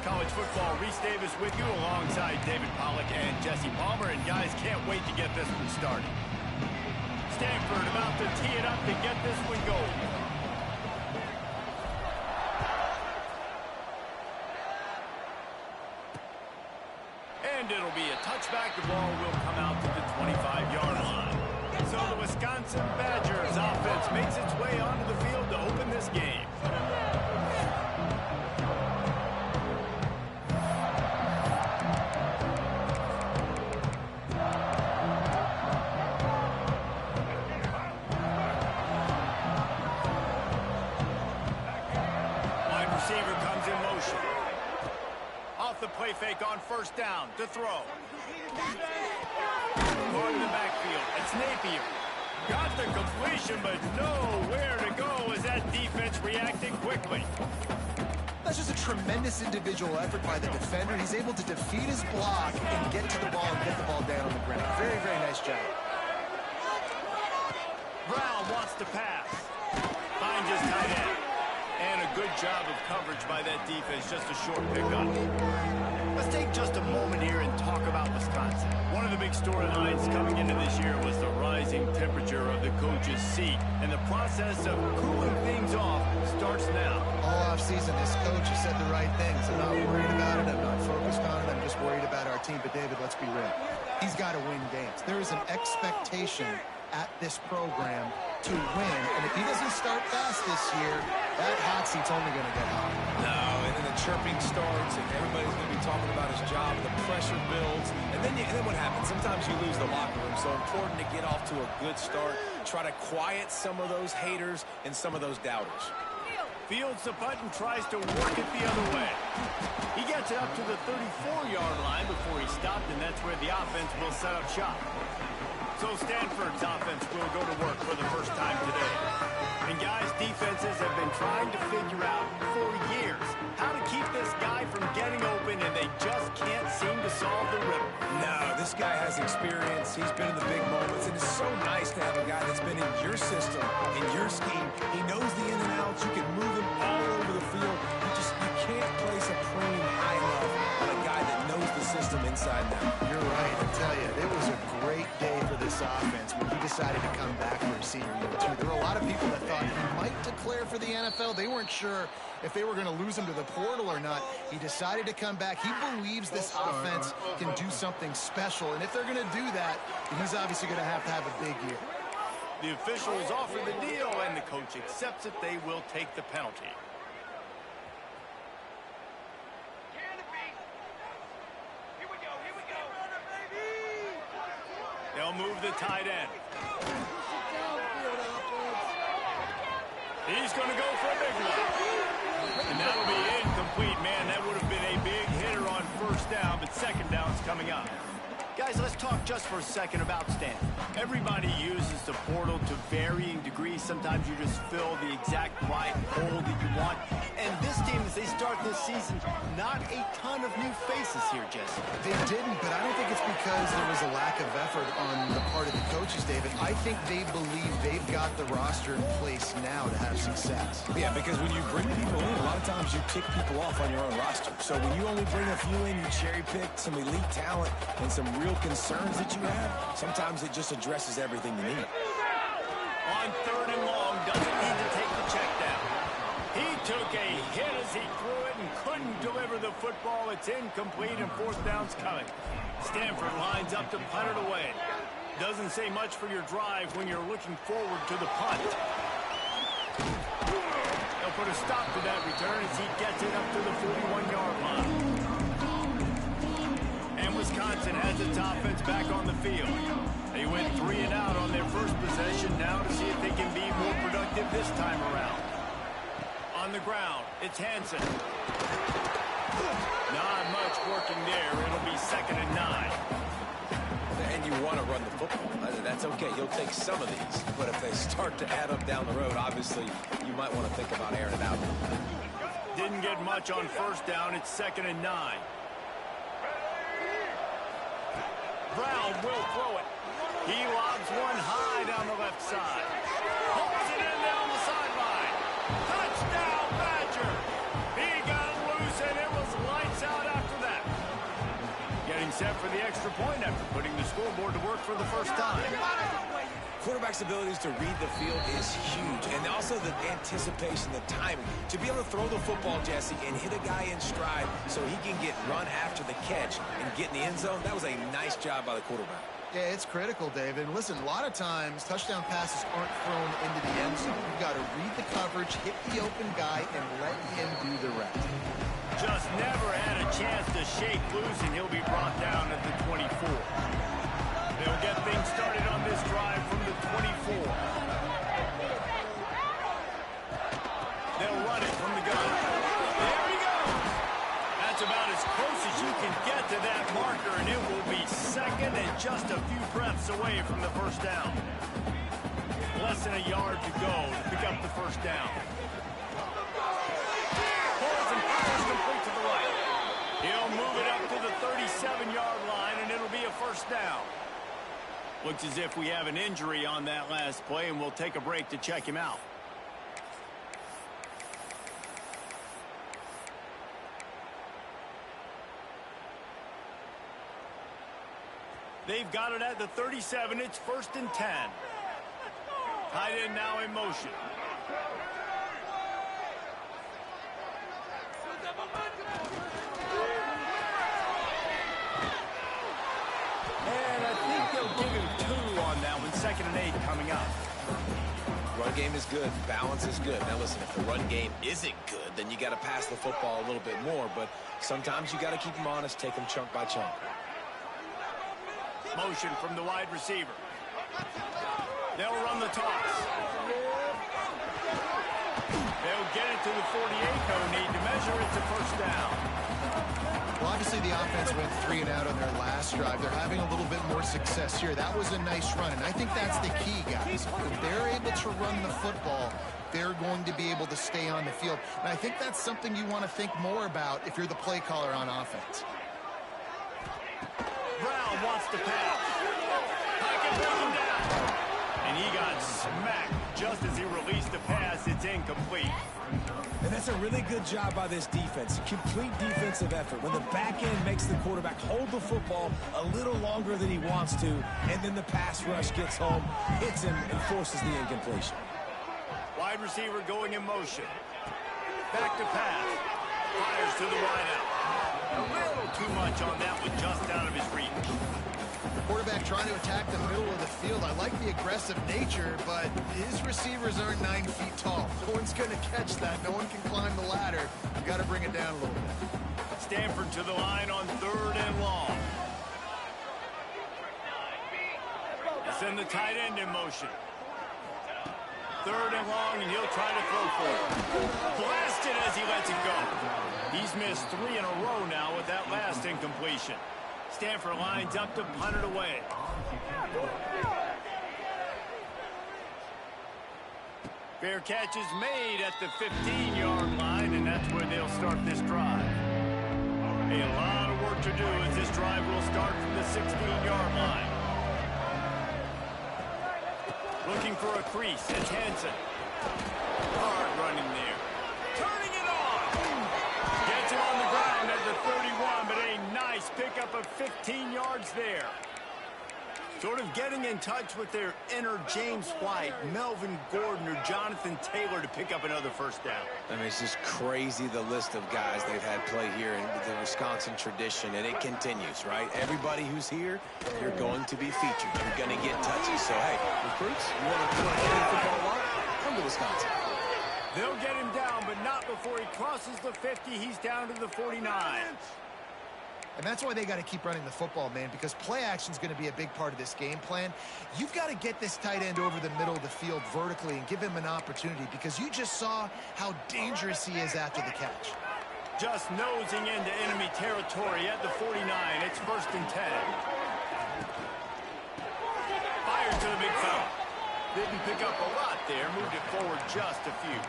College Football. Reese Davis with you alongside David Pollack and Jesse Palmer. And guys, can't wait to get this one started. Stanford about to tee it up to get this one going. And it'll be a touchback. The ball will come out to the 25-yard line. So the Wisconsin Badgers offense makes its way onto the field to open this game. Receiver comes in motion. Off the play fake on first down to throw. Going to the backfield. It's Napier. Got the completion, but nowhere to go as that defense reacted quickly. That's just a tremendous individual effort by the defender. He's able to defeat his block and get to the ball and get the ball down on the ground. Very, very nice job. Brown wants to pass. Finds his tight end. And a good job of coverage by that defense. Just a short pickup. Let's take just a moment here and talk about Wisconsin. One of the big storylines coming into this year was the rising temperature of the coach's seat. And the process of cooling things off starts now. All offseason, this coach has said the right things. I'm not worried about it. I'm not focused on it. I'm just worried about our team. But, David, let's be real. He's got to win games. There is an expectation at this program to win. And if he doesn't start fast this year, that hot seat's only going to get hot. No, and then the chirping starts, and everybody's going to be talking about his job, and the pressure builds. And then what happens? Sometimes you lose the locker room, so important to get off to a good start. Try to quiet some of those haters and some of those doubters. Fields the punt and tries to work it the other way. He gets it up to the 34-yard line before he stopped, and that's where the offense will set up shop. So Stanford's offense will go to work for the first time today. And guys, defenses have been trying to figure out for years how to keep this guy from getting open, and they just can't seem to solve the riddle. No, this guy has experience. He's been in the big moments, and it's so nice to have a guy that's been in your system, in your scheme. He knows the in and outs. You can move him all over the field. You can't play supreme high enough on a guy that knows the system inside and out. You're right. I tell you, it was a great day for this offense when he decided to come back for his senior year, too. There were a lot of people that thought he might declare for the NFL. They weren't sure if they were going to lose him to the portal or not. He decided to come back. He believes this offense can do something special, and if they're going to do that, he's obviously going to have a big year. The officials offer the deal, and the coach accepts it. They will take the penalty. They'll move the tight end. He's going to go for a big one. And that'll be incomplete, man. That would have been a big hitter on first down, but second down's coming up. Guys, let's talk just for a second about Stanford. Everybody uses the portal to varying degrees. Sometimes you just fill the exact right hole that you want. And this team, as they start this season, not a ton of new faces here, Jesse. They didn't, but I don't think it's because there was a lack of effort on the part of the coaches, David. I think they believe they've got the roster in place now to have success. Yeah, because when you bring people in, a lot of times you kick people off on your own roster. So when you only bring a few in, you cherry-pick some elite talent and some real concerns that you have, sometimes it just addresses everything you need. On third and long, doesn't need to take the check down. He took a hit as he threw it and couldn't deliver the football. It's incomplete and fourth down's coming. Stanford lines up to punt it away. Doesn't say much for your drive when you're looking forward to the punt. They'll put a stop to that return as he gets it up to the 41-yard line. And Wisconsin has its offense back on the field. They went 3 and out on their first possession, now to see if they can be more productive this time around. On the ground, it's Hansen. Not much working there. It'll be 2nd and 9. And you want to run the football. That's okay. You'll take some of these. But if they start to add up down the road, obviously, you might want to think about airing it out. Didn't get much on first down. It's 2nd and 9. Brown will throw it. He lobs one high down the left side. Pulls it in down the sideline. Touchdown, Badger. He got it loose, and it was lights after putting the scoreboard to work for the first time. Quarterback's abilities to read the field is huge, and also the anticipation, the timing. To be able to throw the football, Jesse, and hit a guy in stride so he can get run after the catch and get in the end zone, that was a nice job by the quarterback. Yeah, it's critical, David. And listen, a lot of times touchdown passes aren't thrown into the end zone. You've got to read the coverage, hit the open guy, and let him do the rest. Just never had a chance to shake loose, and he'll be brought down at the 24. They'll get things started on this drive from the 24. They'll run it from the gun. There he goes. That's about as close as you can get to that marker, and it will be second and just a few breaths away from the first down. Less than a yard to go to pick up the first down. Pulls and fires complete to the right. He'll move it up to the 37-yard line, and it'll be a first down. Looks as if we have an injury on that last play, and we'll take a break to check him out. They've got it at the 37. It's 1st and 10. Tight end now in motion. And I think they'll give him 2 on that one. 2nd and 8 coming up. Run game is good. Balance is good. Now, listen, if the run game isn't good, then you got to pass the football a little bit more. But sometimes you got to keep them honest, take them chunk by chunk. Motion from the wide receiver. They'll run the toss. They'll get it to the 48. No need to measure it to first down. Well, obviously the offense went 3 and out on their last drive. They're having a little bit more success here. That was a nice run, and I think that's the key, guys. If they're able to run the football, they're going to be able to stay on the field. And I think that's something you want to think more about if you're the play caller on offense. Brown wants to pass. Pocket broken down. And he got smacked just as he released the pass. It's incomplete. And that's a really good job by this defense. Complete defensive effort. When the back end makes the quarterback hold the football a little longer than he wants to, and then the pass rush gets home, hits him, and forces the incompletion. Wide receiver going in motion. Back to pass. Fires to the wideout. A little too much on that one, just out of his reach. The quarterback trying to attack the middle of the field. I like the aggressive nature, but his receivers aren't 9 feet tall. No one's going to catch that. No one can climb the ladder. You got to bring it down a little bit. Stanford to the line on 3rd and long. They send the tight end in motion. 3rd and long, and he'll try to throw for it. Blasted as he lets it go. He's missed 3 in a row now with that last incompletion. Stanford lines up to punt it away. Fair catch is made at the 15-yard line, and that's where they'll start this drive. A lot of work to do as this drive will start from the 16-yard line. Looking for a crease. It's Hansen. Hard running there. Turning it on. Gets it on the ground at the 31, but a nice pickup of 15 yards there. Sort of getting in touch with their inner James White, Melvin Gordon, or Jonathan Taylor to pick up another first down. I mean, it's just crazy, the list of guys they've had play here in the Wisconsin tradition, and it continues, right? Everybody who's here, you're going to be featured. You're going to get touches. So, hey, recruits, you want to play football a lot? Come to Wisconsin. They'll get him down, but not before he crosses the 50. He's down to the 49. And that's why they got to keep running the football, man, because play action is going to be a big part of this game plan. You've got to get this tight end over the middle of the field vertically and give him an opportunity, because you just saw how dangerous he is after the catch. Just nosing into enemy territory at the 49. It's 1st and 10. Fired to the big fella. Didn't pick up a lot there. Moved it forward just a few.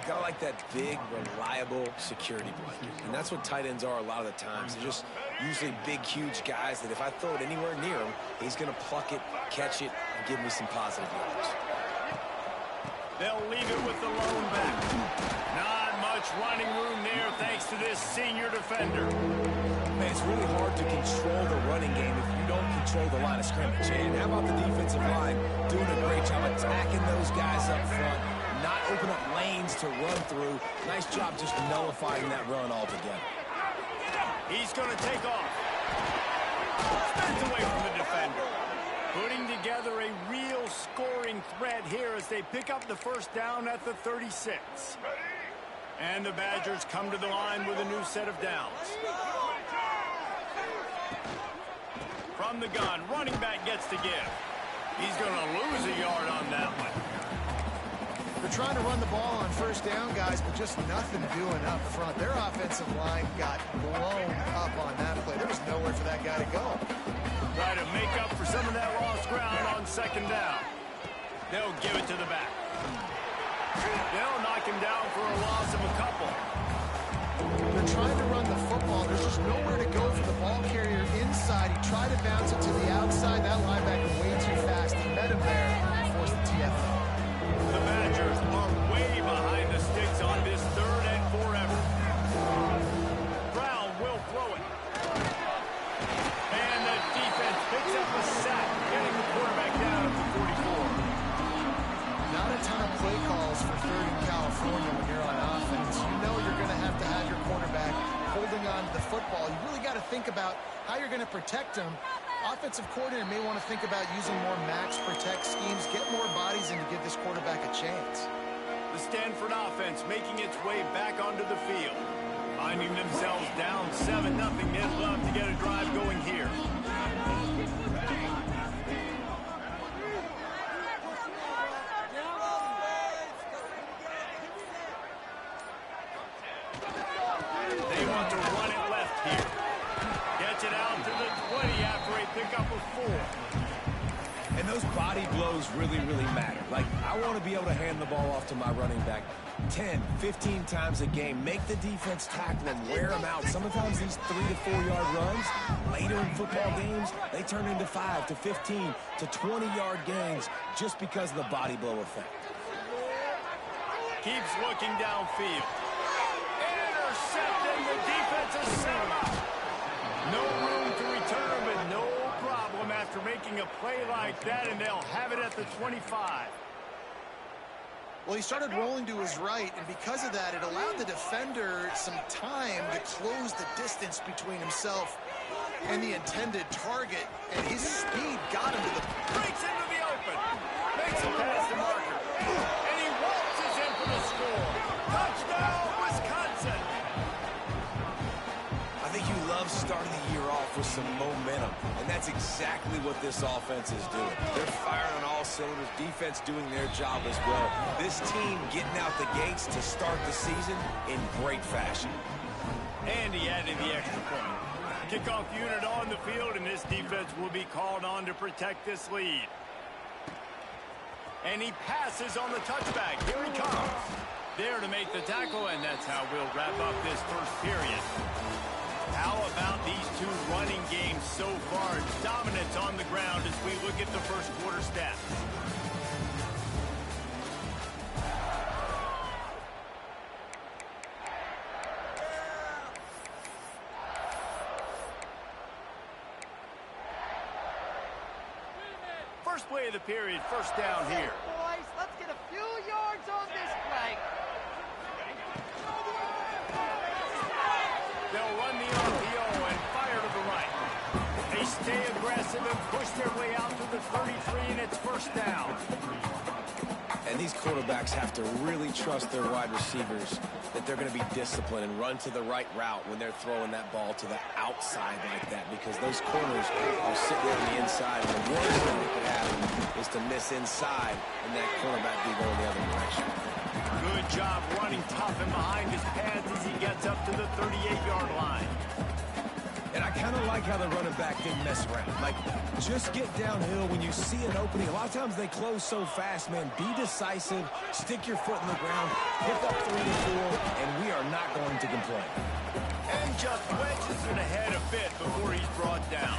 Gotta like that big, reliable security blanket. And that's what tight ends are a lot of the times. They're just usually big, huge guys that if I throw it anywhere near him, he's going to pluck it, catch it, and give me some positive yards. They'll leave it with the lone back. Not much running room there thanks to this senior defender. Man, it's really hard to control the running game if you don't control the line of scrimmage. And how about the defensive line doing a great job attacking those guys up front, not open up lanes to run through. Nice job just nullifying that run altogether. He's going to take off. Spins away from the defender. Putting together a real scoring threat here as they pick up the first down at the 36. And the Badgers come to the line with a new set of downs. From the gun, running back gets to give. He's going to lose a yard on that one. They're trying to run the ball on first down, guys, but just nothing doing up front. Their offensive line got blown up on that play. There was nowhere for that guy to go. Try to make up for some of that lost ground on second down. They'll give it to the back. They'll knock him down for a loss of a couple. They're trying to run the football. There's just nowhere to go for the ball carrier inside. He tried to bounce it to the outside. That linebacker way too fast. He met him there and forced the TFL. The Badgers are way behind the sticks on this 3rd and forever. Brown will throw it. And the defense picks up a sack, getting the quarterback down at the 44. Not a ton of play calls for 3rd in California when you're on offense. You know you're going to have your quarterback holding on to the football. You really got to think about how you're going to protect him. Offensive coordinator may want to think about using more max protect schemes, get more bodies in to give this quarterback a chance. The Stanford offense making its way back onto the field. Finding themselves down 7-0, they'd love to get a drive going here. They want to run it left here. Gets it out to the 20 after a pickup of 4. And those body blows really, really matter. Like, I want to be able to hand the ball off to my running back 10, 15 times a game. Make the defense tackle them, wear them out. Sometimes these 3 to 4 yard runs, later in football games, they turn into 5 to 15 to 20 yard gains just because of the body blow effect. Keeps looking downfield. Intercepted. The defense is set him up. No room to return, but no problem after making a play like that, and they'll have it at the 25. Well, he started rolling to his right, and because of that, it allowed the defender some time to close the distance between himself and the intended target, and his speed got him to the... Breaks into the open. Makes a pass to Marker. And he waltzes in for the score. Touchdown, Wisconsin. I think you love starting the year off with some momentum, and that's exactly what this offense is doing. They're firing on all cylinders, defense doing their job as well. This team getting out the gates to start the season in great fashion. And he added the extra point. Kickoff unit on the field, and this defense will be called on to protect this lead. And he passes on the touchback. Here he comes. There to make the tackle, and that's how we'll wrap up this first period. How about these two running games so far? Dominance on the ground as we look at the first quarter stats. First play of the period, first down here. Boys, let's get a few yards on this play. They'll run the RPO and fire to the right. They stay aggressive and push their way out to the 33, and it's first down. And these quarterbacks have to really trust their wide receivers that they're going to be disciplined and run to the right route when they're throwing that ball to the outside like that, because those corners are sitting there on the inside, and the worst thing that could happen is to miss inside and that cornerback be going the other direction. Good job running tough and behind his pads as he gets up to the 38-yard line. And I kind of like how the running back didn't mess around. Like, just get downhill when you see an opening. A lot of times they close so fast, man. Be decisive, stick your foot in the ground, pick up 3 to 4, and we are not going to complain. And just wedges it ahead a bit before he's brought down.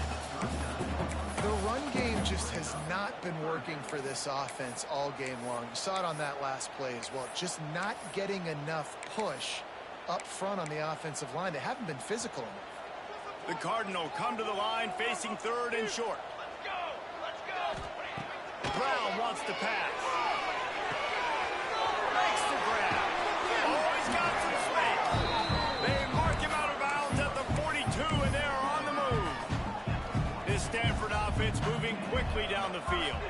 The run game just has not been working for this offense all game long. You saw it on that last play as well. Just not getting enough push up front on the offensive line. They haven't been physical enough. The Cardinal come to the line facing third and short. Brown wants to pass. Makes the grab. Oh, he's got some space. They mark him out of bounds at the 42, and they are on the move. This Stanford offense moving quickly down the field.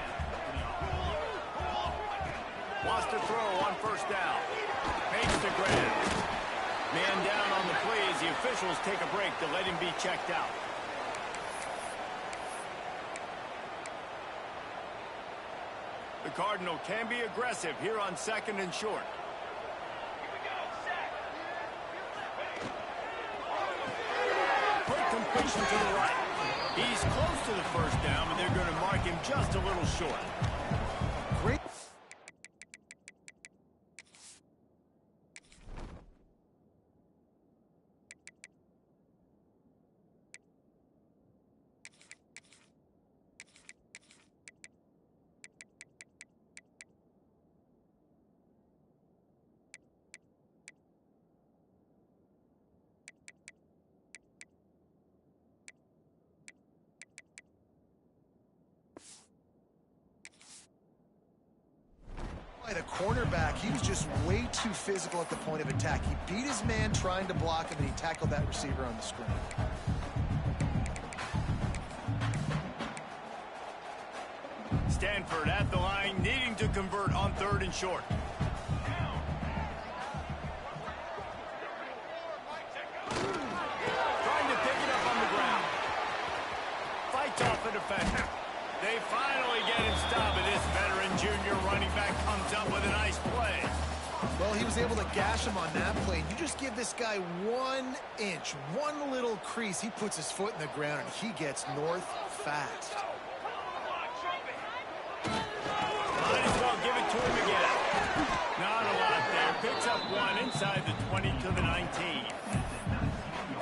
Wants to throw on first down. Makes the grab. Man down on the play as the officials take a break to let him be checked out. The Cardinal can be aggressive here on second and short. Quick completion to the right. He's close to the first down, but they're going to mark him just a little short. Great. The cornerback, he was just way too physical at the point of attack. He beat his man trying to block him, and he tackled that receiver on the screen. Stanford at the line, needing to convert on third and short. Trying to pick it up on the ground. Fights off a defender. They finally get him stopped, and this veteran junior running back comes up with a nice play. Well, he was able to gash him on that play. You just give this guy 1 inch, one little crease, he puts his foot in the ground, and he gets north fast. Might as well give it to him again. Not a lot there. Picks up one inside the 20 to the 19.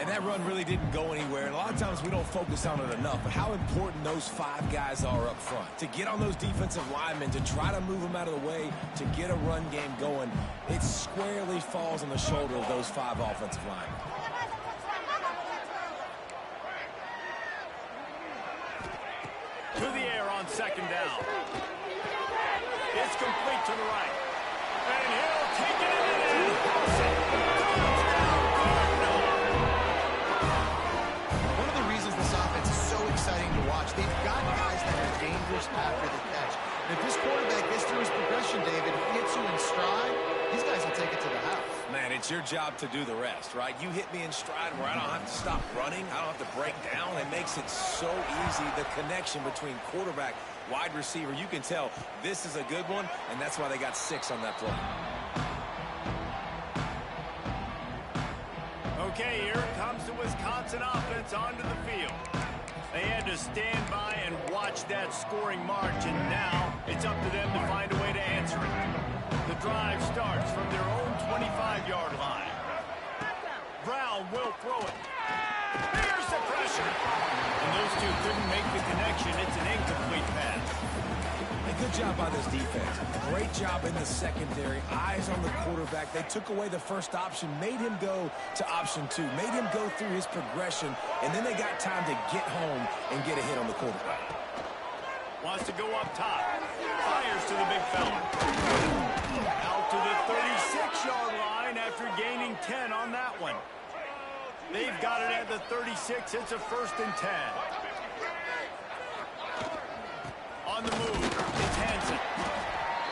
And that run really didn't go anywhere. And a lot of times we don't focus on it enough, but how important those 5 guys are up front. To get on those defensive linemen, to try to move them out of the way, to get a run game going, it squarely falls on the shoulder of those 5 offensive linemen. To the air on second down. It's complete to the right. And he'll take it in and house it. One of the reasons this offense is so exciting to watch, they've got guys that are dangerous after the catch. And if this quarterback gets through his progression, David, hits you in stride, these guys will take it to the house. Man, it's your job to do the rest, right? You hit me in stride where I don't have to stop running. I don't have to break down. It makes it so easy, the connection between quarterback, wide receiver. You can tell this is a good one, and that's why they got 6 on that play. Okay, here comes the Wisconsin offense onto the field. They had to stand by and watch that scoring march, and now it's up to them to find a way to answer it. The drive starts from their own 25-yard line. Brown will throw it. Here's the pressure. And those two couldn't make the connection. It's an incomplete pass. A good job by this defense. Great job in the secondary. Eyes on the quarterback. They took away the first option, made him go to option 2, made him go through his progression, and then they got time to get home and get a hit on the quarterback. Wants to go up top. Fires to the big fella. Out to the 36-yard line after gaining 10 on that one. They've got it at the 36. It's a 1st and 10. On the move, it's Hansen.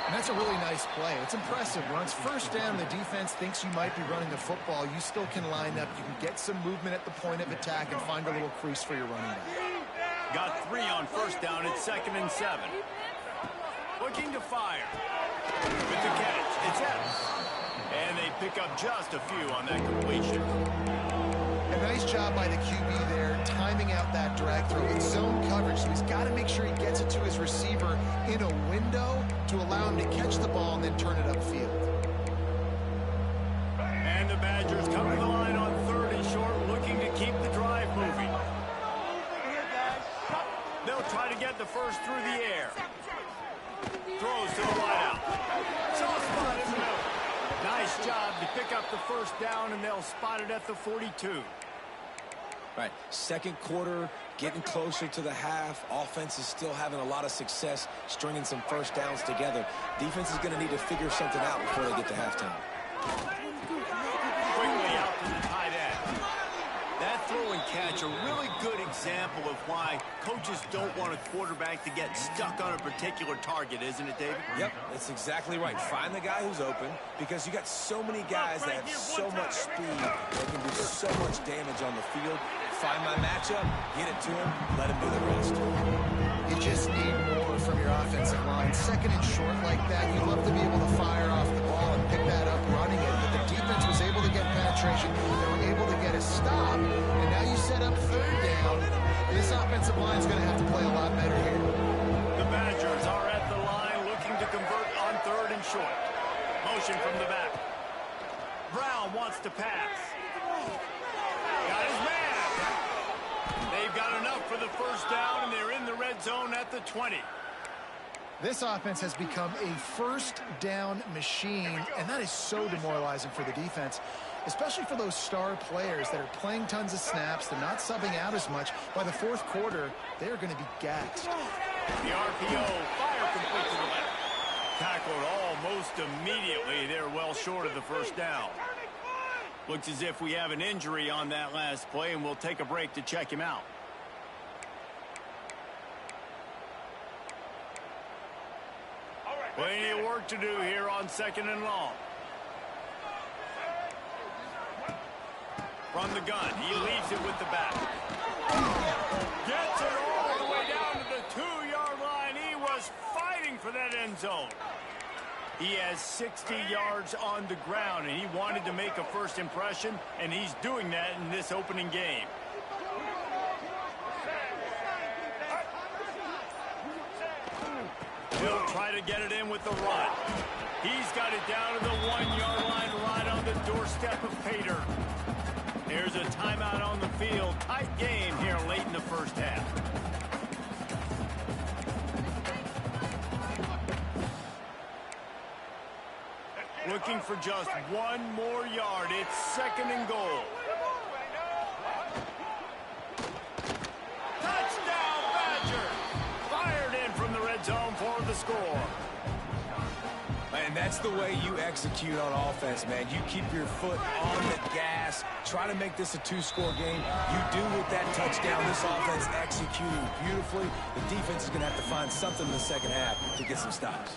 And that's a really nice play. It's impressive. When it's first down, the defense thinks you might be running the football. You still can line up. You can get some movement at the point of attack and find a little crease for your running back. Got 3 on first down. It's 2nd and 7. Looking to fire. With the catch, it's Evans. And they pick up just a few on that completion. A nice job by the QB there, timing out that drag throw. It's zone coverage, so he's got to make sure he gets it to his receiver in a window to allow him to catch the ball and then turn it upfield. And the Badgers come to the line on 3rd and short, looking to keep the drive moving. They'll try to get the first through the air. Throws to the wideout. Soft spot in the middle. Nice job to pick up the first down, and they'll spot it at the 42. Right, second quarter, getting closer to the half. Offense is still having a lot of success stringing some first downs together. Defense is going to need to figure something out before they get to halftime. Quickly out to the tight end. That throw and catch, a really good example of why coaches don't want a quarterback to get stuck on a particular target, isn't it, David? Yep, that's exactly right. Find the guy who's open, because you got so many guys that have so much speed that can do so much damage on the field. Find my matchup, get it to him, let him do the rest. You just need more from your offensive line. Second and short like that, you'd love to be able to fire off the ball and pick that up running it, but the defense was able to get penetration. They were able to get a stop, and now you set up third down. This offensive line is going to have to play a lot better here. The Badgers are at the line looking to convert on third and short. Motion from the back. Brown wants to pass. Got his man. They've got enough for the first down, and they're in the red zone at the 20. This offense has become a first down machine, and that is so demoralizing for the defense, especially for those star players that are playing tons of snaps. They're not subbing out as much. By the fourth quarter, they're going to be gassed. The RPO, fire complete to the left. Tackled almost immediately. They're well short of the first down. Looks as if we have an injury on that last play, and we'll take a break to check him out. Plenty of work to do here on second and long. From the gun, he leaves it with the back. Gets it all the way down to the 2-yard line. He was fighting for that end zone. He has 60 yards on the ground, and he wanted to make a first impression, and he's doing that in this opening game. He'll try to get it in with the run. He's got it down to the 1-yard line right on the doorstep of Pater. There's a timeout on the field. Tight game here late in the first half. Looking for just one more yard. It's second and goal. Touchdown, Badger! Fired in from the red zone for the score. And that's the way you execute on offense, man. You keep your foot on the gas. Try to make this a two-score game. You do with that touchdown. This offense executing beautifully. The defense is going to have to find something in the second half to get some stops.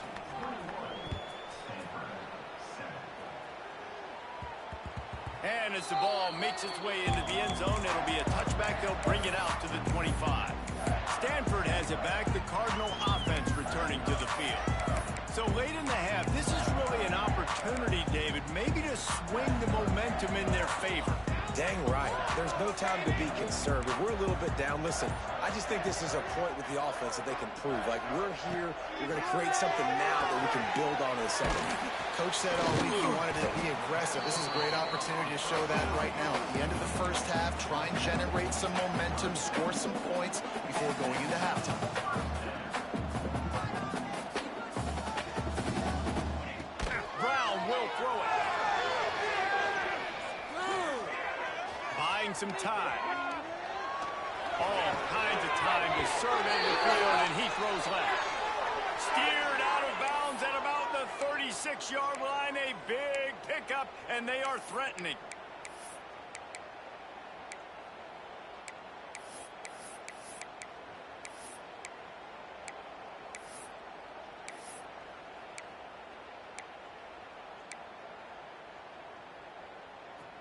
And as the ball makes its way into the end zone, it'll be a touchback. They'll bring it out to the 25. Stanford has it back. The Cardinal offense returning to the field. So late in the half, this is really an opportunity, David, maybe to swing the momentum in their favor. Dang right. There's no time to be conservative. We're a little bit down. Listen, I just think this is a point with the offense that they can prove. Like, we're here. We're going to create something now that we can build on in the second half. Coach said all week he wanted to be aggressive. This is a great opportunity to show that right now. At the end of the first half, try and generate some momentum, score some points before going into halftime. Brown will throw it. Buying some time. All kinds of time to survey the field, and he throws left. Steered out of bounds at about the 36-yard line. A big pickup, and they are threatening.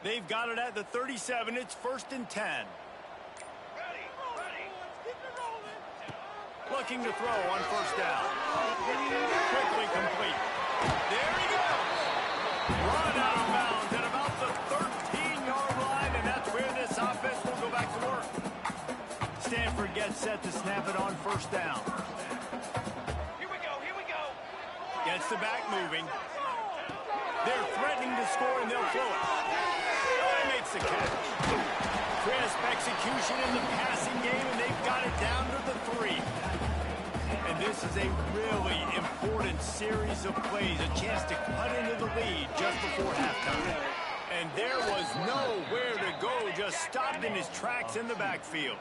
They've got it at the 37. It's 1st and 10. Looking to throw on first down. Quickly complete. There he goes. Run out of bounds at about the 13-yard line, and that's where this offense will go back to work. Stanford gets set to snap it on first down. Here we go. Gets the back moving. They're threatening to score, and they'll throw it. Makes the catch. Crisp execution in the passing game, and they've got it down to the 3. this is a really important series of plays, a chance to cut into the lead just before halftime. And there was nowhere to go, just stopped in his tracks in the backfield.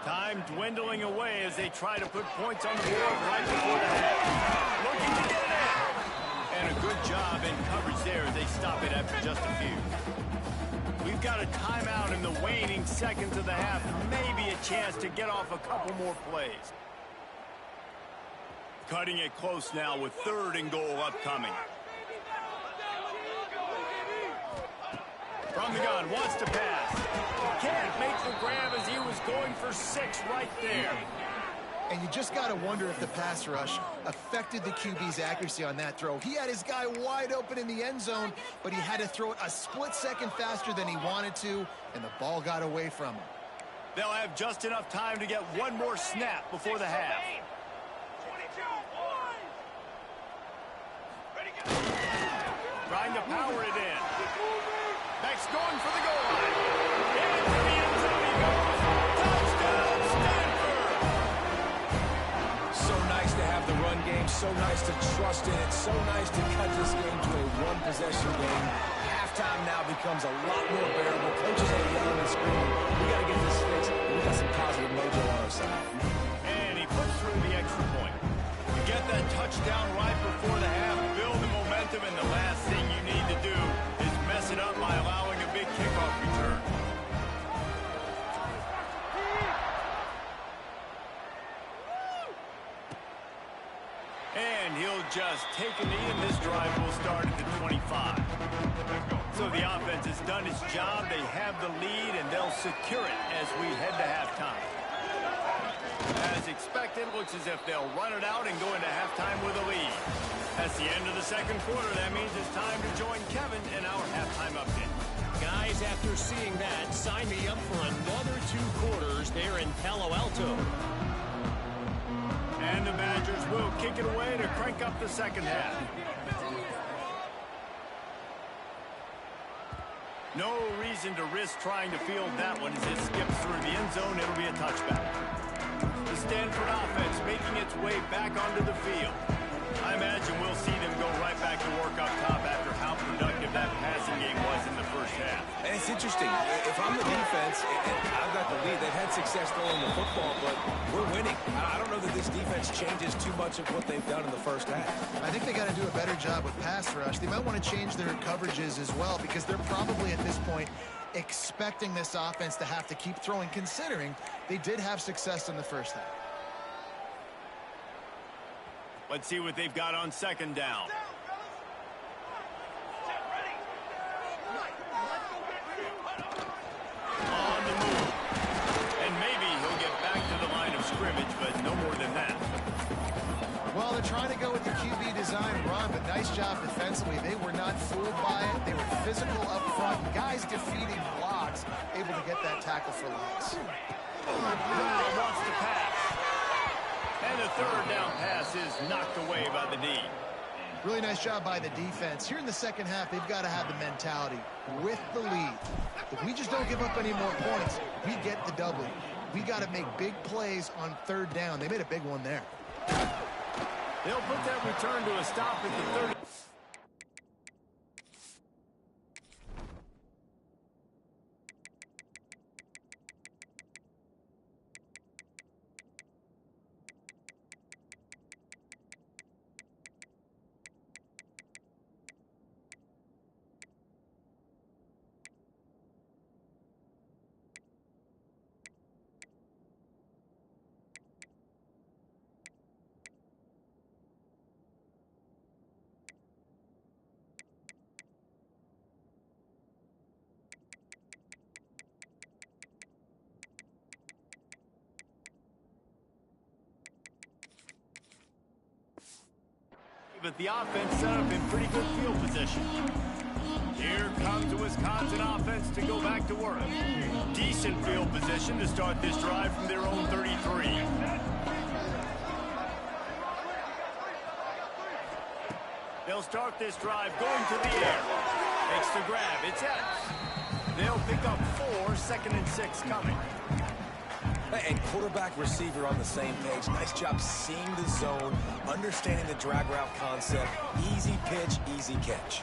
Time dwindling away as they try to put points on the board right before the half. Looking to get it in. And a good job in coverage there as they stop it after just a few. We've got a timeout in the waning seconds of the half. Maybe a chance to get off a couple more plays. Cutting it close now with 3rd and goal upcoming. From the gun, wants to pass. Can't make the grab as he was going for 6 right there. And you just got to wonder if the pass rush affected the QB's accuracy on that throw. He had his guy wide open in the end zone, but he had to throw it a split second faster than he wanted to, and the ball got away from him. They'll have just enough time to get one more snap before the half. Trying to power it in. Beck's going for the goal line. Into the end zone he goes. Touchdown, Stanford! So nice to have the run game, so nice to trust in it, so nice to cut this game to a one-possession game. Halftime now becomes a lot more bearable. Coaches are yelling and screaming. We got to get this fixed. We got some positive mojo on our side. And he puts through the extra point. You get that touchdown right before the half, build the momentum, and the last thing you need to do is mess it up by allowing a big kickoff return. And he'll just take a knee, and this drive will start at the 25. So the offense has done its job. They have the lead, and they'll secure it as we head to halftime. As expected, looks as if they'll run it out and go into halftime with a lead. That's the end of the second quarter. That means it's time to join Kevin in our halftime update. Guys, after seeing that, sign me up for another 2 quarters there in Palo Alto. And the Badgers will kick it away to crank up the second half. No reason to risk trying to field that one as it skips through the end zone. It'll be a touchback. The Stanford offense making its way back onto the field. I imagine we'll see them go right back to work up top after how productive that passing game was in the first half. And it's interesting. If I'm the defense and I've got the lead, they've had success throwing the football, but we're winning. I don't know that this defense changes too much of what they've done in the first half. I think they got to do a better job with pass rush. They might want to change their coverages as well, because they're probably at this point expecting this offense to have to keep throwing, considering they did have success in the first half. Let's see what they've got on second down. On the move. And maybe he'll get back to the line of scrimmage, but no more than that. Well, they're trying to go with the QB design run, but nice job defensively. They were not fooled by it. They were physical up front. Guys defeating blocks, able to get that tackle for loss. Now wants to pass. And the 3rd down pass is knocked away by the D. Really nice job by the defense. Here in the second half, they've got to have the mentality with the lead. If we just don't give up any more points, we get the W. We got to make big plays on 3rd down. They made a big one there. They'll put that return to a stop at the 30. But the offense set up in pretty good field position. Here comes the Wisconsin offense to go back to work. Decent field position to start this drive from their own 33. They'll start this drive going to the air. Makes the grab. It's Epps. They'll pick up 4, 2nd and 6 coming. And quarterback receiver on the same page. Nice job seeing the zone, understanding the drag route concept. Easy pitch, easy catch.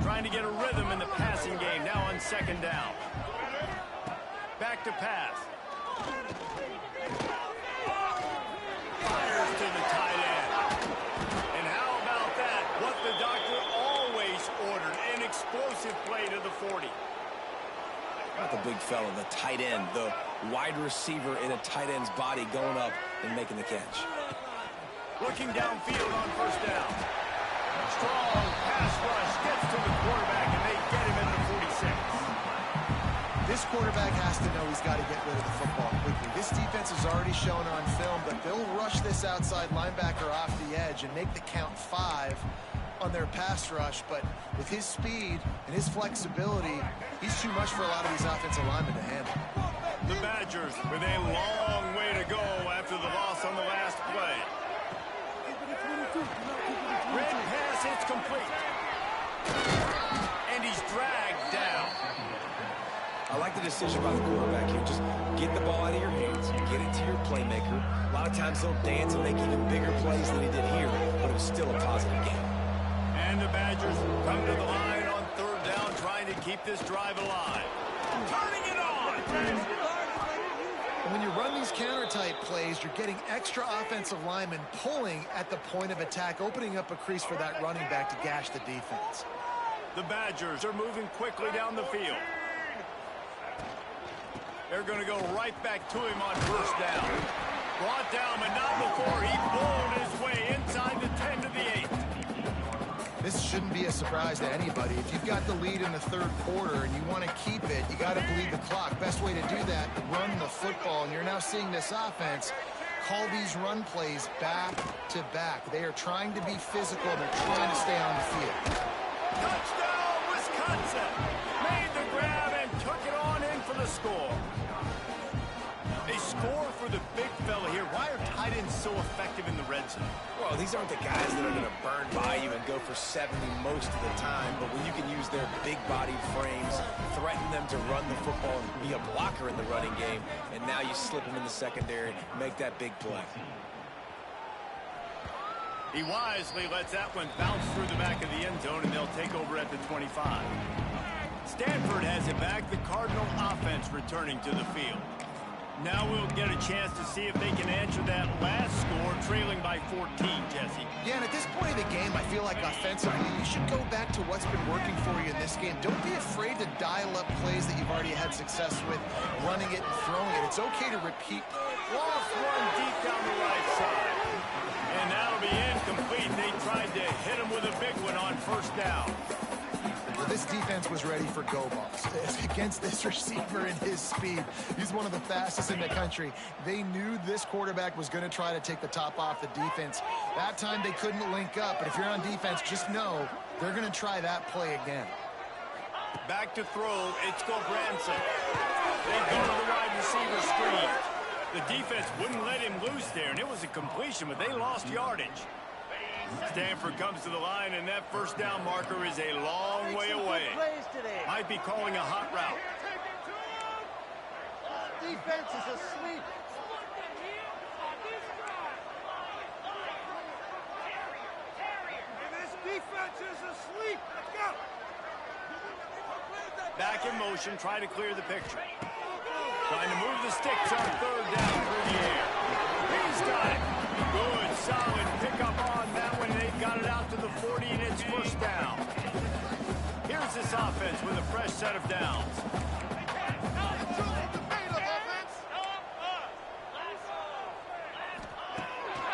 Trying to get a rhythm in the passing game now on second down. Back to pass. Fires to the tight end. And how about that? What the doctor always ordered. An explosive play to the 40. Not the big fella, the tight end, the wide receiver in a tight end's body going up and making the catch. Looking downfield on first down. Strong pass rush gets to the quarterback, and they get him at the 46. This quarterback has to know he's got to get rid of the football quickly. This defense is already shown on film that they'll rush this outside linebacker off the edge and make the count 5 on their pass rush, but with his speed and his flexibility, he's too much for a lot of these offensive linemen to handle. The Badgers with a long way to go after the loss on the last play. Red pass, it's complete. And he's dragged down. I like the decision by the quarterback here. Just get the ball out of your hands, get it to your playmaker. A lot of times he'll dance and make even bigger plays than he did here, but it was still a positive game. And the Badgers come to the line on third down, trying to keep this drive alive. Turning it on! And when you run these counter-type plays, you're getting extra offensive linemen pulling at the point of attack, opening up a crease for that running back to gash the defense. The Badgers are moving quickly down the field. They're going to go right back to him on first down. Brought down, but not before he bowled his way inside the 10 to the 8. This shouldn't be a surprise to anybody. If you've got the lead in the third quarter and you want to keep it, you got to bleed the clock. Best way to do that, run the football. And you're now seeing this offense call these run plays back to back. They are trying to be physical. They're trying to stay on the field. Touchdown, Wisconsin! Made the grab and took it on in for the score. They score for the big fella here. Why are tight ends so effective in the red zone? Well, these aren't the guys that are going to burn by you and go for 70 most of the time, but when you can use their big-bodied frames, threaten them to run the football and be a blocker in the running game, and now you slip them in the secondary, make that big play. He wisely lets that one bounce through the back of the end zone, and they'll take over at the 25. Stanford has it back. The Cardinal offense returning to the field. Now we'll get a chance to see if they can answer that last score, trailing by 14, Jesse. Yeah, and at this point of the game, I feel like offensively, you should go back to what's been working for you in this game. Don't be afraid to dial up plays that you've already had success with, running it and throwing it. It's okay to repeat. Lost one deep down the right side. And that'll be incomplete. They tried to hit him with a big one on first down. Well, this defense was ready for go balls against this receiver and his speed. He's one of the fastest in the country. They knew this quarterback was going to try to take the top off the defense. That time they couldn't link up, but if you're on defense, just know they're going to try that play again. Back to throw, it's Branson. They go to the wide receiver screen. The defense wouldn't let him loose there, and it was a completion, but they lost yardage. Stanford comes to the line, and that first down marker is a long way away. Might be calling a hot route. Defense is asleep. This defense is asleep. Let's go. Back in motion, try to clear the picture. Trying to move the sticks on third down through the air. He's got it. Good, solid pickup on that one. They've got it out to the 40, and it's first down. Here's this offense with a fresh set of downs.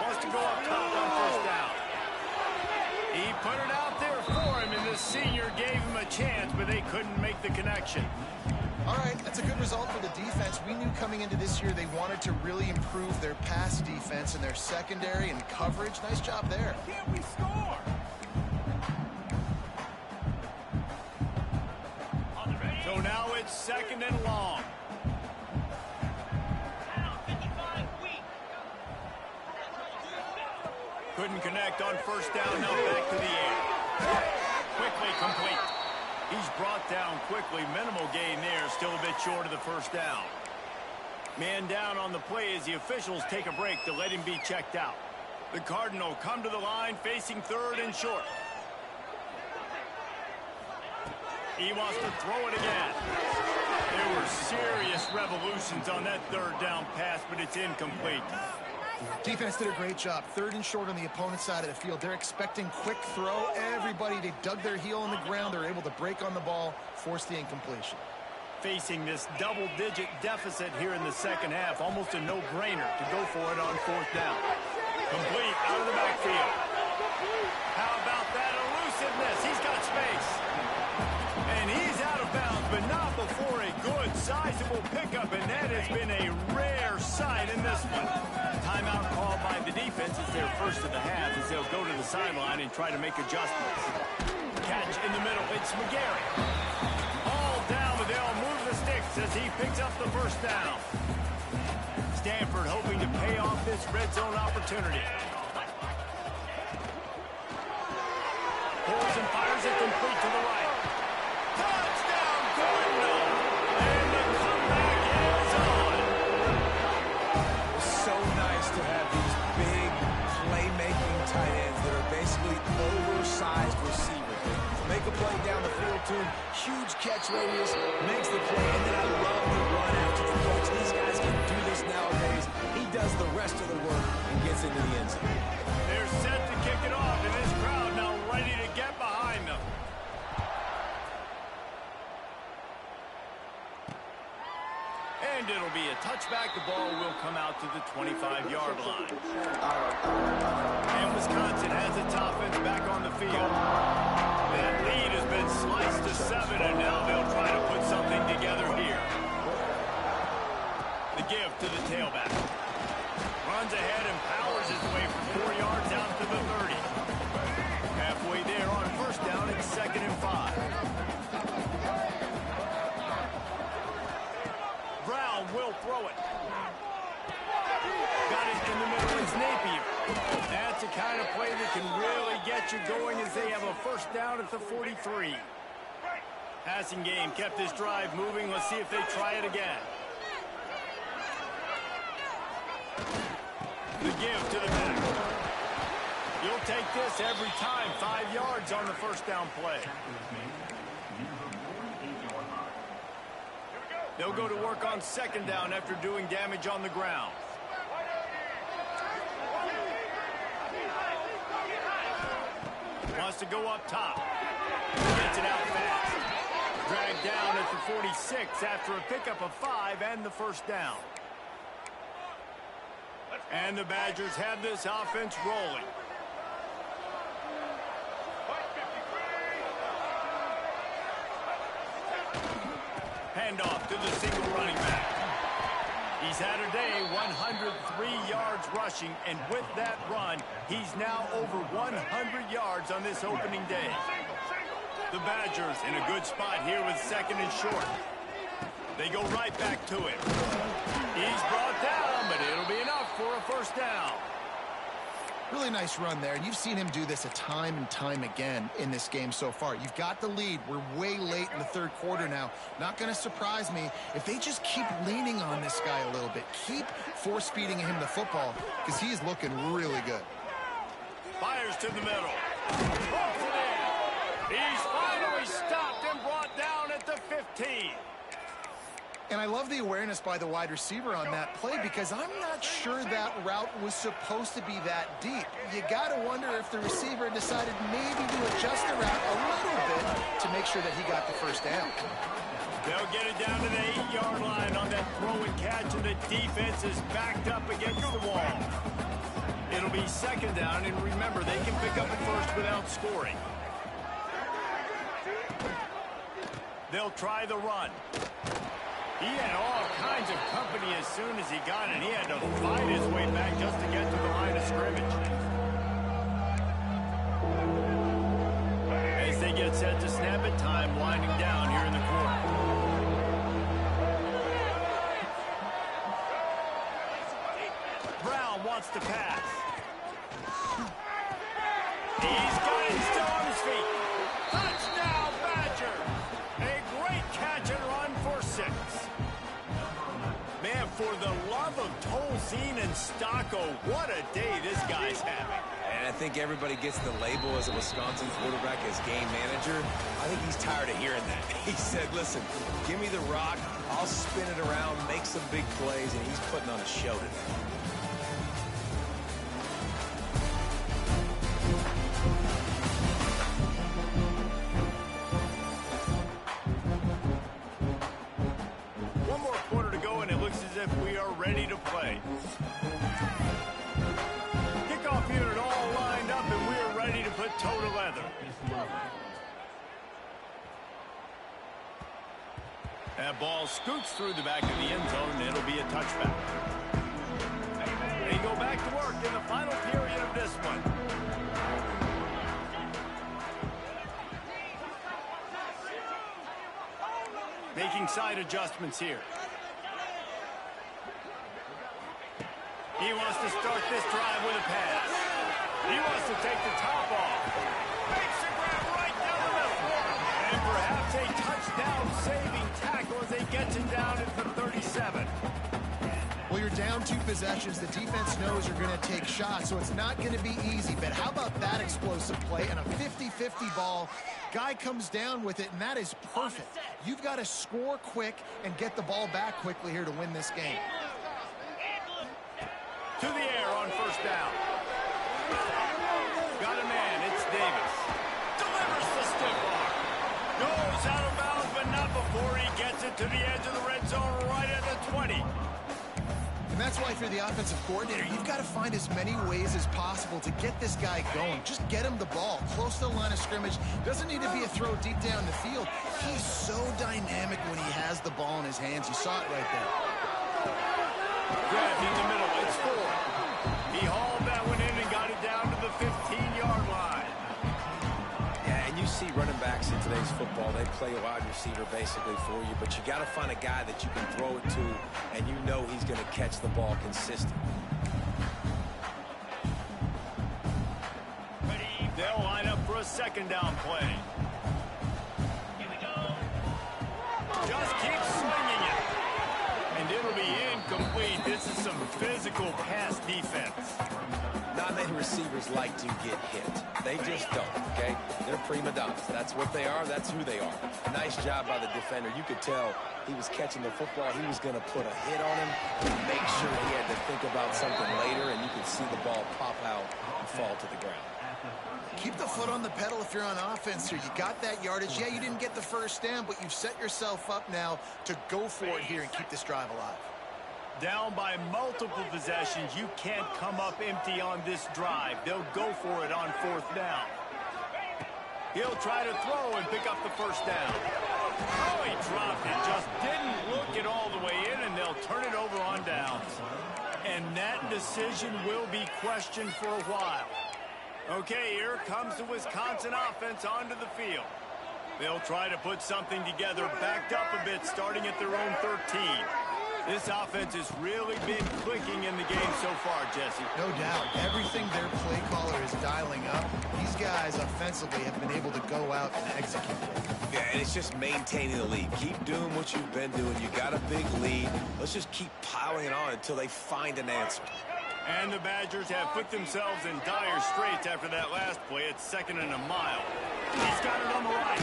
Wants to go up top on first down. He put it out there for him, and the senior gave him a chance, but they couldn't make the connection. All right, that's a good result for the defense. We knew coming into this year they wanted to really improve their pass defense and their secondary and coverage. Nice job there. Can't we score? So now it's second and long. Couldn't connect on first down. Now back to the air. Quickly complete. He's brought down quickly. Minimal gain there. Still a bit short of the first down. Man down on the play as the officials take a break to let him be checked out. The Cardinal come to the line facing third and short. He wants to throw it again. There were serious revolutions on that third down pass, but it's incomplete. Defense did a great job. Third and short on the opponent's side of the field. They're expecting quick throw. Everybody, they dug their heel on the ground. They're able to break on the ball, force the incompletion. Facing this double-digit deficit here in the second half, almost a no-brainer to go for it on fourth down. Complete out of the backfield. How about that elusiveness? He's got space. And he's out of bounds, but not before a good, sizable pickup, and that has been a rare sight in this one. Timeout called by the defense is their first of the half as they'll go to the sideline and try to make adjustments. Catch in the middle, it's McGarry. All down, but they'll move the sticks as he picks up the first down. Stanford hoping to pay off this red zone opportunity. Pulls and fires it complete to the right. Touchdown, Cardinal! And the comeback is on. So nice to have these big playmaking tight ends that are basically oversized receivers. Make a play down the field to him, huge catch radius, makes the play, and then I love the run out to the coach. These guys can do this nowadays. He does the rest of the work and gets into the end zone. They're set to kick it off, and this crowd now ready to get behind them. And it'll be a touchback. The ball will come out to the 25-yard line. And Wisconsin has its offense back on the field. That lead has been sliced to 7, and now they'll try to put something together here. The give to the tailback. Runs ahead and powers his way for 4 yards out to the 30. Halfway there on first down, it's 2nd and 5. Brown will throw it. Got it in the middle. It's Napier. That's the kind of play that can really get you going as they have a first down at the 43. Passing game kept this drive moving. Let's see if they try it again. The give to the back. You'll take this every time. 5 yards on the first down play. They'll go to work on second down after doing damage on the ground. Wants to go up top. Gets it out fast. Dragged down at the 46 after a pickup of 5 and the first down. And the Badgers have this offense rolling. Handoff to the single running back. He's had a day, 103 yards rushing, and with that run, he's now over 100 yards on this opening day. The Badgers in a good spot here with 2nd and short. They go right back to him. He's brought down, but it'll be enough for a first down. Really nice run there, and you've seen him do this a time and time again in this game so far. You've got the lead. We're way late in the third quarter now. Not going to surprise me if they just keep leaning on this guy a little bit. Keep force-feeding him the football because he is looking really good. Fires to the middle. He's finally stopped and brought down at the 15. And I love the awareness by the wide receiver on that play because I'm not sure that route was supposed to be that deep. You got to wonder if the receiver decided maybe to adjust the route a little bit to make sure that he got the first down. They'll get it down to the 8-yard line on that throw and catch, and the defense is backed up against the wall. It'll be second down, and remember, they can pick up a first without scoring. They'll try the run. He had all kinds of company as soon as he got it. He had to fight his way back just to get to the line of scrimmage. As they get set to snap it, time winding down here in the quarter. Brown wants to pass. He's got it still on his feet. Touchdown, Badger! A great catch and run for 6. Man, for the think everybody gets the label as a Wisconsin quarterback as game manager. I think he's tired of hearing that. He said, listen, give me the rock, I'll spin it around, make some big plays, and he's putting on a show today. One more quarter to go, and it looks as if we are ready to play. Kickoff unit all lined up, and we are ready to put toe to leather. That ball scoots through the back of the end zone, and it'll be a touchback. They go back to work in the final period of this one. Making side adjustments here. He wants to start this drive with a pass. He wants to take the top off. Makes a grab right down the middle. And perhaps a touchdown-saving tackle as they get it down at the 37. Well, you're down 2 possessions. The defense knows you're going to take shots, so it's not going to be easy. But how about that explosive play and a 50-50 ball? Guy comes down with it, and that is perfect. You've got to score quick and get the ball back quickly here to win this game. To the air on first down. Got a man. It's Davis. Delivers the stiff arm. Goes out of bounds, but not before he gets it to the edge of the red zone right at the 20. And that's why, if you're the offensive coordinator, you've got to find as many ways as possible to get this guy going. Just get him the ball close to the line of scrimmage. Doesn't need to be a throw deep down the field. He's so dynamic when he has the ball in his hands. You saw it right there. Grabbed in the middle. It's 4. He hauled that one in and got it down to the 15-yard line. Yeah, and you see running backs in today's football, they play a wide receiver basically for you, but you got to find a guy that you can throw it to, and you know he's going to catch the ball consistently. They'll line up for a second down play. Here we go. Just keep swinging it. And it'll be incomplete. This is some physical pass defense. Not many receivers like to get hit. They just don't, okay? They're prima donnas. That's what they are. That's who they are. Nice job by the defender. You could tell he was catching the football. He was going to put a hit on him to make sure he had to think about something later, and you could see the ball pop out and fall to the ground. Keep the foot on the pedal if you're on offense here. You got that yardage. Yeah, you didn't get the first down, but you've set yourself up now to go for it here and keep this drive alive. Down by multiple possessions. You can't come up empty on this drive. They'll go for it on 4th down. He'll try to throw and pick up the first down. Oh, he dropped it. Just didn't look it all the way in, and they'll turn it over on downs. And that decision will be questioned for a while. Okay, here comes the Wisconsin offense onto the field. They'll try to put something together, backed up a bit, starting at their own 13. This offense has really been clicking in the game so far, Jesse. No doubt. Everything their play caller is dialing up, these guys offensively have been able to go out and execute. Yeah, and it's just maintaining the lead. Keep doing what you've been doing. You got a big lead. Let's just keep piling it on until they find an answer. And the Badgers have put themselves in dire straits after that last play. It's 2nd and a mile. He's got it on the right.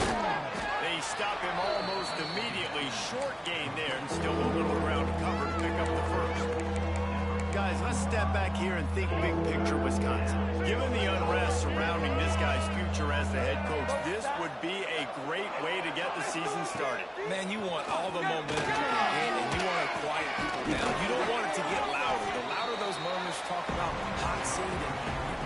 They stop him almost immediately. Short gain there, and still a little ground to cover to pick up the first. Guys, let's step back here and think big picture Wisconsin. Given the unrest surrounding this guy's future as the head coach, this would be a great way to get the season started. Man, you want all the momentum you can get, and you want to quiet people down. You don't want it to get louder. The louder those murmurs talk about hot seat, and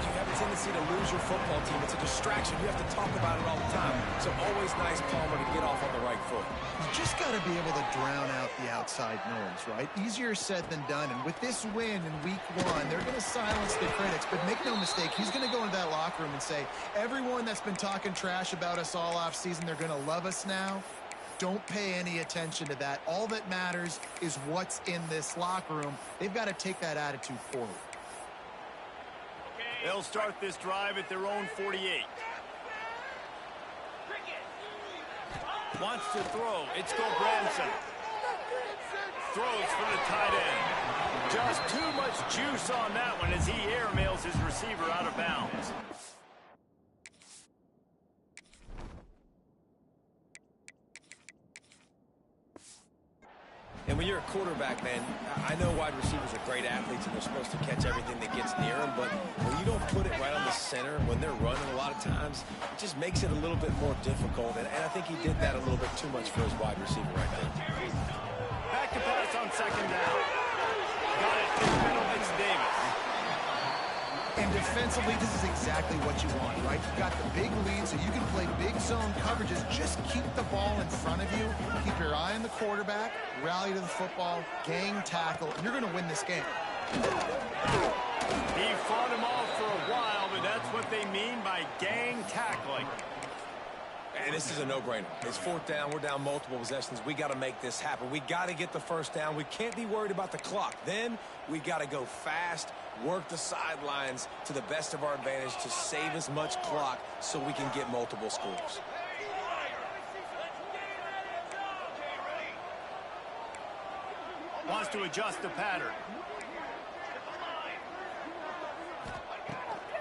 you have a tendency to lose your football team. It's a distraction. You have to talk about it all the time. So always nice, Palmer, to get off on the right foot. You just got to be able to drown out the outside noise, right? Easier said than done. And with this win in week 1, they're going to silence the critics. But make no mistake, he's going to go into that locker room and say, everyone that's been talking trash about us all offseason, they're going to love us now. Don't pay any attention to that. All that matters is what's in this locker room. They've got to take that attitude forward. They'll start this drive at their own 48. Wants to throw. It's Branson. Throws for the tight end. Just too much juice on that one as he airmails his receiver out of bounds. And when you're a quarterback, man, I know wide receivers are great athletes and they're supposed to catch everything that gets near them, but when you don't put it right on the center, when they're running a lot of times, it just makes it a little bit more difficult. And I think he did that a little bit too much for his wide receiver right there. Back to pass on second down. Got it in the middle. It's Davis. And defensively, this is exactly what you want, right? You've got the big lead, so you can play big zone coverages. Just keep the ball in front of you. Keep your eye on the quarterback. Rally to the football. Gang tackle. And you're going to win this game. He fought him off for a while, but that's what they mean by gang tackling. And this is a no-brainer. It's fourth down. We're down multiple possessions. We got to make this happen. We got to get the first down. We can't be worried about the clock. Then we got to go fast, work the sidelines to the best of our advantage to save as much clock so we can get multiple scores. Wants to adjust the pattern.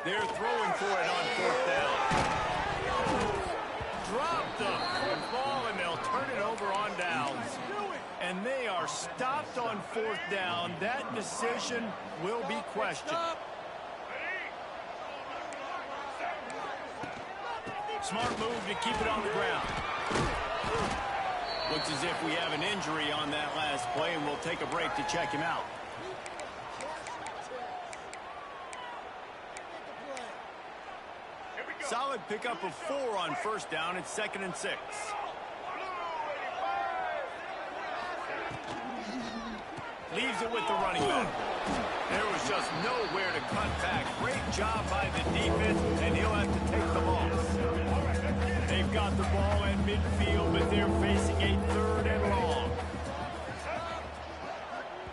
They're throwing for it on fourth down. Drop the football, and they'll turn it over on downs. And they are stopped on fourth down. That decision will be questioned. Smart move to keep it on the ground. Looks as if we have an injury on that last play, and we'll take a break to check him out. Solid pickup of 4 on first down. It's 2nd and 6. Leaves it with the running back. There was just nowhere to cut back. Great job by the defense, and he'll have to take the loss. They've got the ball at midfield, but they're facing a 3rd and long.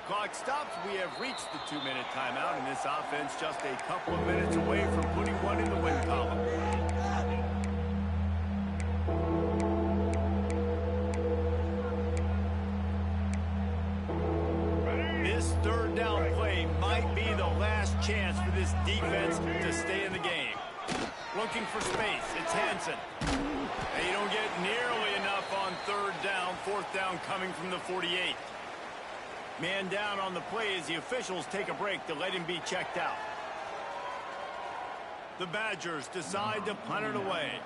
Clock stops. We have reached the 2-minute timeout, and this offense just a couple of minutes away from putting one in the win column. This 3rd down play might be the last chance for this defense to stay in the game. Looking for space. It's Hansen. And you don't get nearly enough on 3rd down. 4th down coming from the 48. Man down on the play as the officials take a break to let him be checked out. The Badgers decide to punt it away.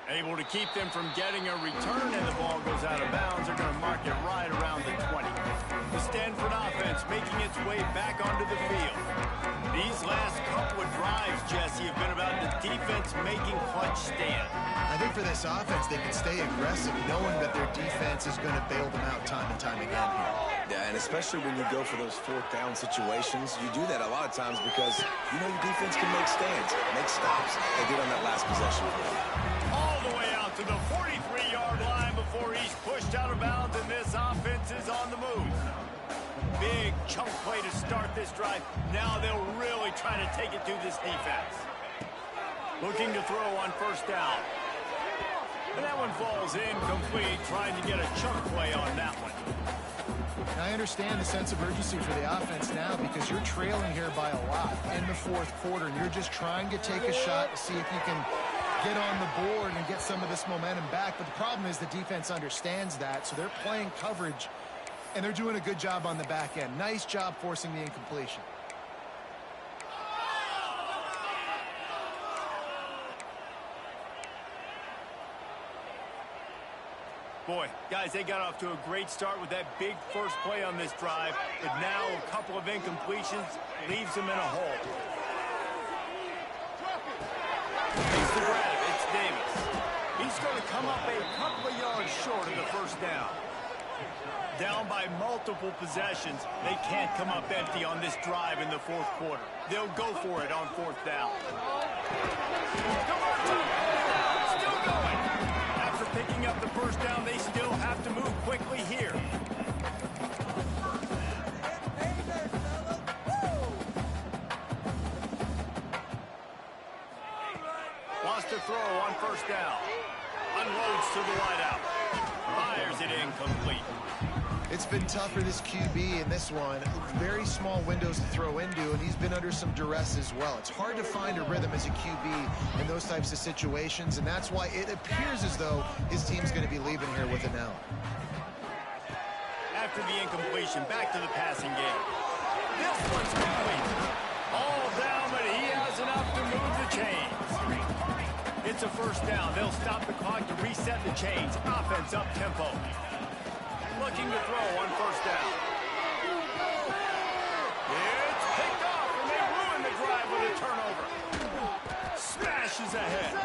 Able to keep them from getting a return, and the ball goes out of bounds. They're going to mark it right around the 20. The Stanford offense making its way back onto the field. These last couple of drives, Jesse, have been about the defense making clutch stand. I think for this offense, they can stay aggressive knowing that their defense is going to bail them out time and time again here. Yeah, and especially when you go for those 4th down situations, you do that a lot of times because you know your defense can make stands, make stops. They did on that last possession. All the way out to the 43-yard line before he's pushed out of bounds, and this offense is on the move. Big chunk play to start this drive. Now they'll really try to take it to this defense. Looking to throw on first down. And that one falls incomplete, trying to get a chunk play on that one. And I understand the sense of urgency for the offense now because you're trailing here by a lot in the 4th quarter, and you're just trying to take a shot to see if you can get on the board and get some of this momentum back. But the problem is the defense understands that, so they're playing coverage, and they're doing a good job on the back end. Nice job forcing the incompletion. Boy, guys, they got off to a great start with that big first play on this drive, but now a couple of incompletions leaves them in a hole. Makes the grab. It's Davis. He's going to come up a couple of yards short of the first down. Down by multiple possessions, they can't come up empty on this drive in the 4th quarter. They'll go for it on 4th down. Still going. After picking up the first down, they still have to move quickly here. Lost to throw on first down. Unloads to the wideout. Fires it incomplete. It's been tough for this QB in this one. Very small windows to throw into, and he's been under some duress as well. It's hard to find a rhythm as a QB in those types of situations, and that's why it appears as though his team's going to be leaving here with an L. After the incompletion, back to the passing game. This one's complete. All down, but he has enough to move the chains. It's a first down. They'll stop the clock to reset the chains. Offense up tempo. Looking to throw on first down. It's picked off, and they ruin the drive with a turnover. Smashes ahead.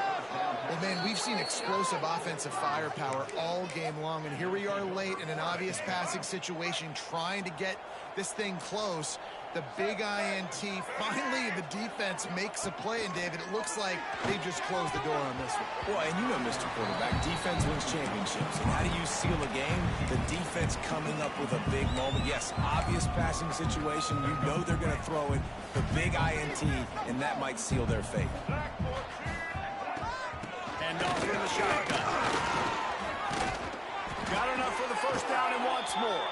Well, man, we've seen explosive offensive firepower all game long, and here we are late in an obvious passing situation trying to get this thing close. The big INT, finally the defense makes a play, and David, it looks like they just closed the door on this one. Well, and you know, Mr. Quarterback, defense wins championships. And how do you seal a game? The defense coming up with a big moment. Yes, obvious passing situation. You know they're going to throw it. The big INT, and that might seal their fate. And off from the shotgun. Got enough for the first down and wants more.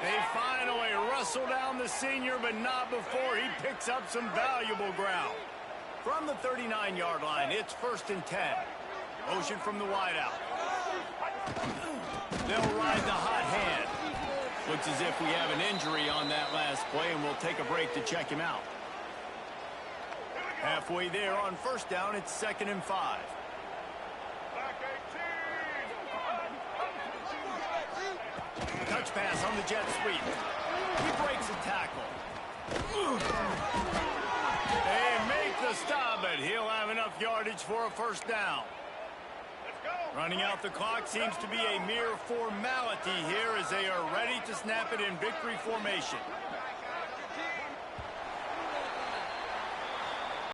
They finally wrestle down the senior, but not before he picks up some valuable ground. From the 39-yard line, it's 1st and 10. Motion from the wideout. They'll ride the hot hand. Looks as if we have an injury on that last play, and we'll take a break to check him out. Halfway there on first down, it's 2nd and 5. Touch pass on the jet sweep. He breaks a tackle. They make the stop, but he'll have enough yardage for a first down. Running out the clock seems to be a mere formality here as they are ready to snap it in victory formation.